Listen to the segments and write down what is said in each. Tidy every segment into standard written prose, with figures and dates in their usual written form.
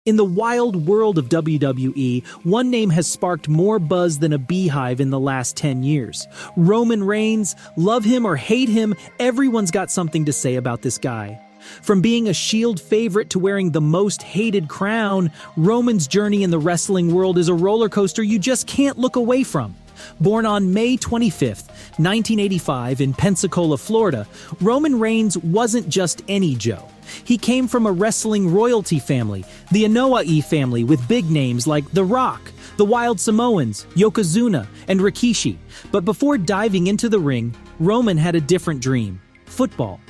In the wild world of WWE, one name has sparked more buzz than a beehive in the last 10 years. Roman Reigns. Love him or hate him, everyone's got something to say about this guy. From being a Shield favorite to wearing the most hated crown, Roman's journey in the wrestling world is a roller coaster you just can't look away from. Born on May 25, 1985 in Pensacola, Florida, Roman Reigns wasn't just any Joe. He came from a wrestling royalty family, the Anoa'i family, with big names like The Rock, the Wild Samoans, Yokozuna, and Rikishi. But before diving into the ring, Roman had a different dream: football.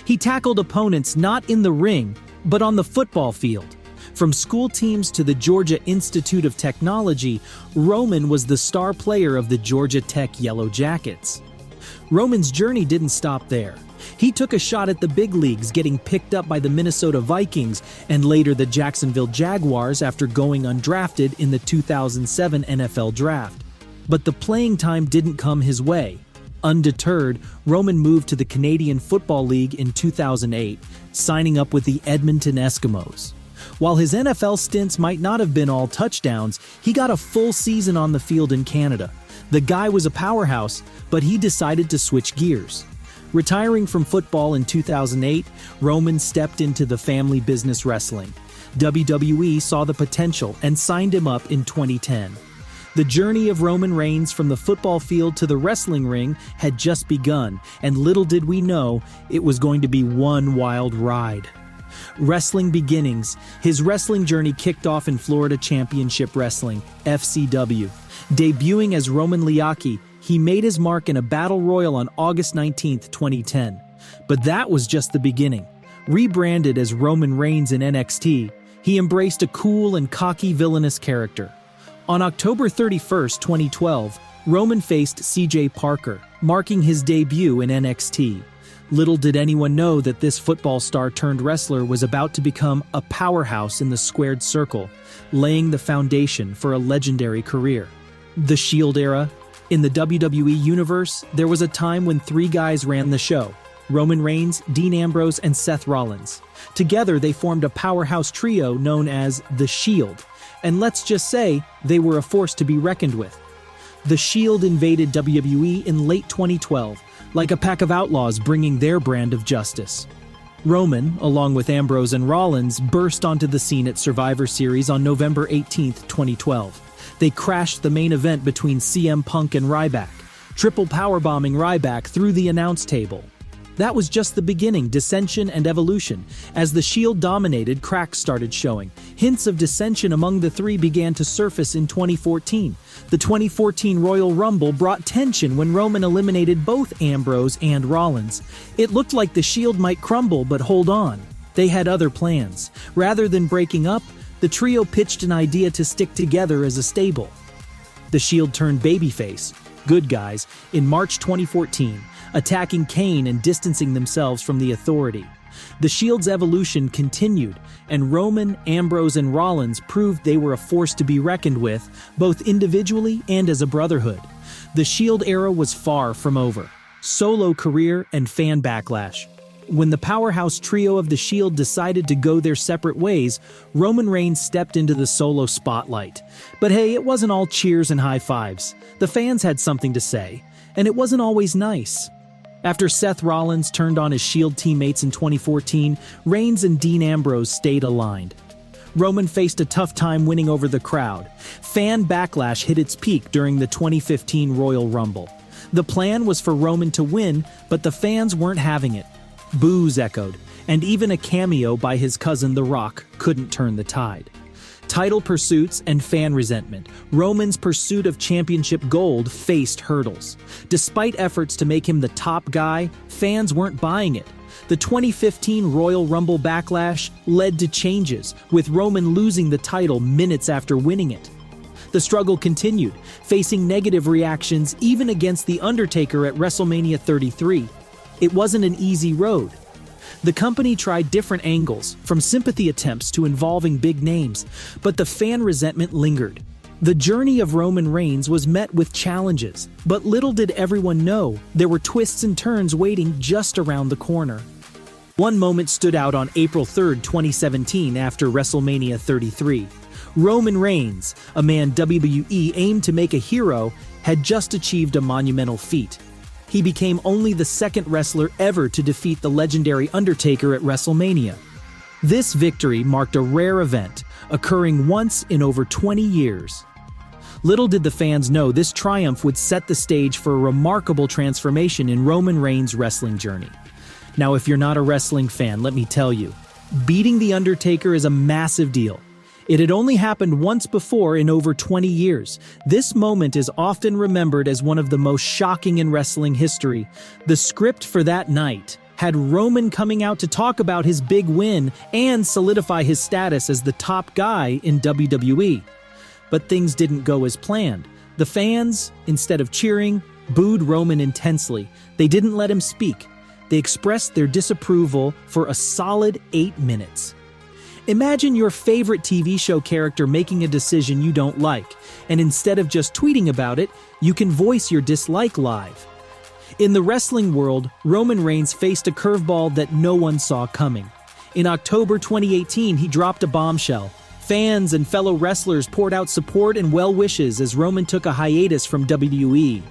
He tackled opponents not in the ring, but on the football field. From school teams to the Georgia Institute of Technology, Roman was the star player of the Georgia Tech Yellow Jackets. Roman's journey didn't stop there. He took a shot at the big leagues, getting picked up by the Minnesota Vikings and later the Jacksonville Jaguars after going undrafted in the 2007 NFL Draft. But the playing time didn't come his way. Undeterred, Roman moved to the Canadian Football League in 2008, signing up with the Edmonton Eskimos. While his NFL stints might not have been all touchdowns, he got a full season on the field in Canada. The guy was a powerhouse, but he decided to switch gears. Retiring from football in 2008, Roman stepped into the family business wrestling. WWE saw the potential and signed him up in 2010. The journey of Roman Reigns from the football field to the wrestling ring had just begun, and little did we know it was going to be one wild ride. Wrestling beginnings. His wrestling journey kicked off in Florida Championship Wrestling, FCW. Debuting as Roman Liaki, he made his mark in a battle royal on August 19, 2010. But that was just the beginning. Rebranded as Roman Reigns in NXT, he embraced a cool and cocky villainous character. On October 31, 2012, Roman faced CJ Parker, marking his debut in NXT. Little did anyone know that this football star turned wrestler was about to become a powerhouse in the squared circle, laying the foundation for a legendary career. The Shield era. In the WWE Universe, there was a time when three guys ran the show: Roman Reigns, Dean Ambrose, and Seth Rollins. Together, they formed a powerhouse trio known as The Shield. And let's just say, they were a force to be reckoned with. The Shield invaded WWE in late 2012, like a pack of outlaws bringing their brand of justice. Roman, along with Ambrose and Rollins, burst onto the scene at Survivor Series on November 18, 2012. They crashed the main event between CM Punk and Ryback, triple powerbombing Ryback through the announce table. That was just the beginning: dissension and evolution. As the Shield dominated, cracks started showing. Hints of dissension among the three began to surface in 2014. The 2014 Royal Rumble brought tension when Roman eliminated both Ambrose and Rollins. It looked like the Shield might crumble, but hold on. They had other plans. Rather than breaking up, the trio pitched an idea to stick together as a stable. The Shield turned babyface, good guys, in March 2014, attacking Kane and distancing themselves from the Authority. The Shield's evolution continued, and Roman, Ambrose, and Rollins proved they were a force to be reckoned with, both individually and as a brotherhood. The Shield era was far from over. Solo career and fan backlash. When the powerhouse trio of the Shield decided to go their separate ways, Roman Reigns stepped into the solo spotlight. But hey, it wasn't all cheers and high fives. The fans had something to say, and it wasn't always nice. After Seth Rollins turned on his Shield teammates in 2014, Reigns and Dean Ambrose stayed aligned. Roman faced a tough time winning over the crowd. Fan backlash hit its peak during the 2015 Royal Rumble. The plan was for Roman to win, but the fans weren't having it. Boos echoed, and even a cameo by his cousin The Rock couldn't turn the tide. Title pursuits and fan resentment. Roman's pursuit of championship gold faced hurdles. Despite efforts to make him the top guy, fans weren't buying it. The 2015 Royal Rumble backlash led to changes, with Roman losing the title minutes after winning it. The struggle continued, facing negative reactions even against The Undertaker at WrestleMania 33. It wasn't an easy road. The company tried different angles, from sympathy attempts to involving big names, but the fan resentment lingered. The journey of Roman Reigns was met with challenges, but little did everyone know there were twists and turns waiting just around the corner. One moment stood out on April 3, 2017 after WrestleMania 33. Roman Reigns, a man WWE aimed to make a hero, had just achieved a monumental feat. He became only the second wrestler ever to defeat the legendary Undertaker at WrestleMania. This victory marked a rare event, occurring once in over 20 years. Little did the fans know this triumph would set the stage for a remarkable transformation in Roman Reigns' wrestling journey. Now, if you're not a wrestling fan, let me tell you, beating The Undertaker is a massive deal. It had only happened once before in over 20 years. This moment is often remembered as one of the most shocking in wrestling history. The script for that night had Roman coming out to talk about his big win and solidify his status as the top guy in WWE. But things didn't go as planned. The fans, instead of cheering, booed Roman intensely. They didn't let him speak. They expressed their disapproval for a solid 8 minutes. Imagine your favorite TV show character making a decision you don't like, and instead of just tweeting about it, you can voice your dislike live. In the wrestling world, Roman Reigns faced a curveball that no one saw coming. In October 2018, he dropped a bombshell. Fans and fellow wrestlers poured out support and well wishes as Roman took a hiatus from WWE.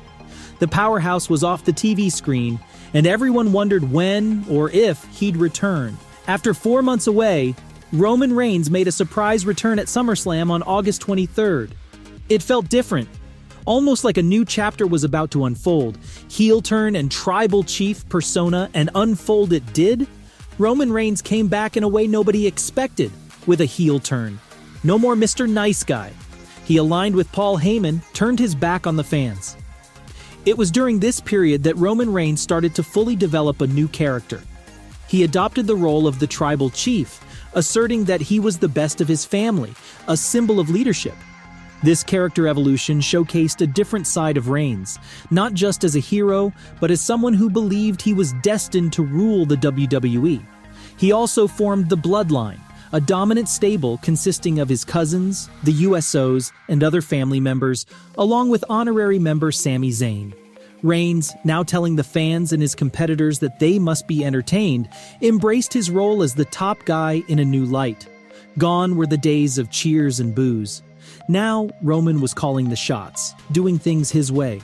The powerhouse was off the TV screen, and everyone wondered when or if he'd return. After 4 months away, Roman Reigns made a surprise return at SummerSlam on August 23rd. It felt different, almost like a new chapter was about to unfold. Heel turn and tribal chief persona, and unfold it did. Roman Reigns came back in a way nobody expected, with a heel turn. No more Mr. Nice Guy. He aligned with Paul Heyman, turned his back on the fans. It was during this period that Roman Reigns started to fully develop a new character. He adopted the role of the tribal chief, asserting that he was the best of his family, a symbol of leadership. This character evolution showcased a different side of Reigns, not just as a hero, but as someone who believed he was destined to rule the WWE. He also formed the Bloodline, a dominant stable consisting of his cousins, the USOs, and other family members, along with honorary member Sami Zayn. Reigns, now telling the fans and his competitors that they must be entertained, embraced his role as the top guy in a new light. Gone were the days of cheers and boos. Now, Roman was calling the shots, doing things his way.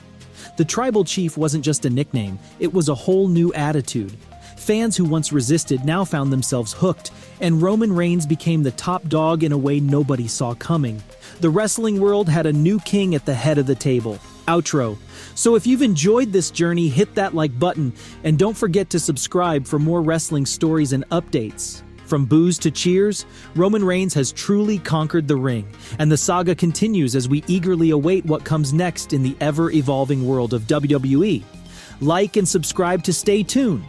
The tribal chief wasn't just a nickname, it was a whole new attitude. Fans who once resisted now found themselves hooked, and Roman Reigns became the top dog in a way nobody saw coming. The wrestling world had a new king at the head of the table. Outro. So if you've enjoyed this journey, hit that like button, and don't forget to subscribe for more wrestling stories and updates. From boos to cheers, Roman Reigns has truly conquered the ring, and the saga continues as we eagerly await what comes next in the ever-evolving world of WWE. Like and subscribe to stay tuned.